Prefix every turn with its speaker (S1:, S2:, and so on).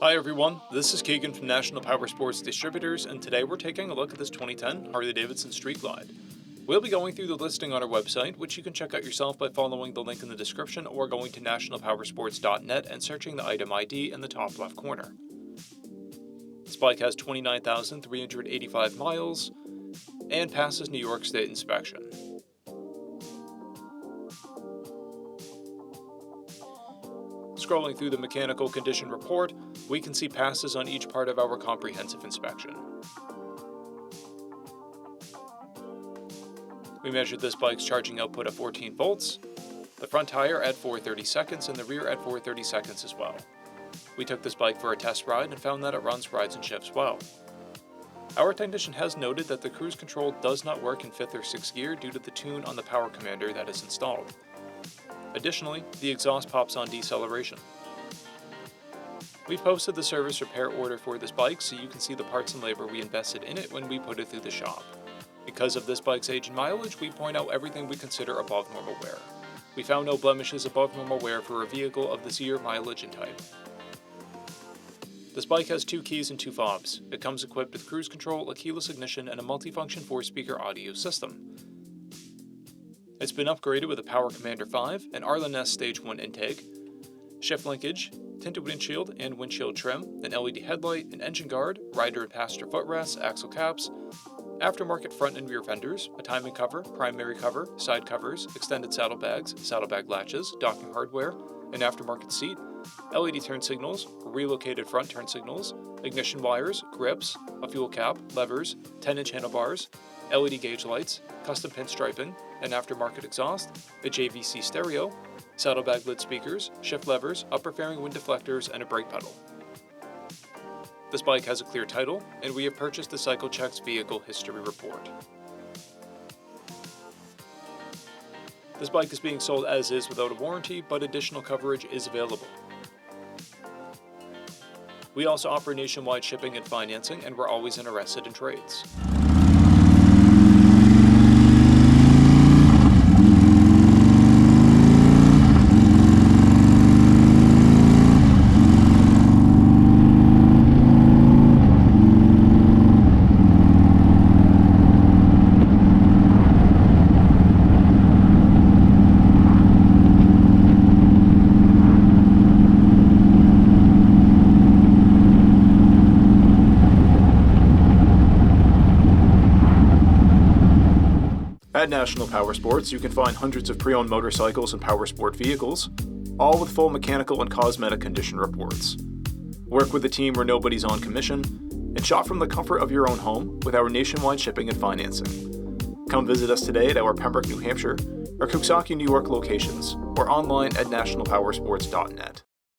S1: Hi everyone, this is Keegan from National Powersports Distributors, and today we're taking a look at this 2010 Harley-Davidson Street Glide. We'll be going through the listing on our website, which you can check out yourself by following the link in the description or going to nationalpowersports.net and searching the item ID in the top left corner. This bike has 29,385 miles and passes New York State inspection. Scrolling through the mechanical condition report, we can see passes on each part of our comprehensive inspection. We measured this bike's charging output at 14 volts, the front tire at 430 seconds, and the rear at 430 seconds as well. We took this bike for a test ride and found that it runs, rides, and shifts well. Our technician has noted that the cruise control does not work in 5th or 6th gear due to the tune on the power commander that is installed. Additionally, the exhaust pops on deceleration. We've posted the service repair order for this bike so you can see the parts and labor we invested in it when we put it through the shop. Because of this bike's age and mileage, we point out everything we consider above normal wear. We found no blemishes above normal wear for a vehicle of this year, mileage, and type. This bike has 2 keys and 2 fobs. It comes equipped with cruise control, a keyless ignition, and a multifunction 4-speaker audio system. It's been upgraded with a Power Commander 5, an Arlen-S Stage 1 intake, shift linkage, tinted windshield and windshield trim, an LED headlight, an engine guard, rider and passenger footrests, axle caps, aftermarket front and rear fenders, a timing cover, primary cover, side covers, extended saddlebags, saddlebag latches, docking hardware, an aftermarket seat, LED turn signals, relocated front turn signals, ignition wires, grips, a fuel cap, levers, 10-inch handlebars, LED gauge lights, custom pinstriping, an aftermarket exhaust, a JVC stereo, saddlebag lid speakers, shift levers, upper fairing wind deflectors, and a brake pedal. This bike has a clear title, and we have purchased the CycleCheck's vehicle history report. This bike is being sold as is without a warranty, but additional coverage is available. We also offer nationwide shipping and financing, and we're always interested in trades. At National Powersports, you can find hundreds of pre-owned motorcycles and powersport vehicles, all with full mechanical and cosmetic condition reports. Work with a team where nobody's on commission, and shop from the comfort of your own home with our nationwide shipping and financing. Come visit us today at our Pembroke, New Hampshire, or Coxsackie, New York locations, or online at nationalpowersports.net.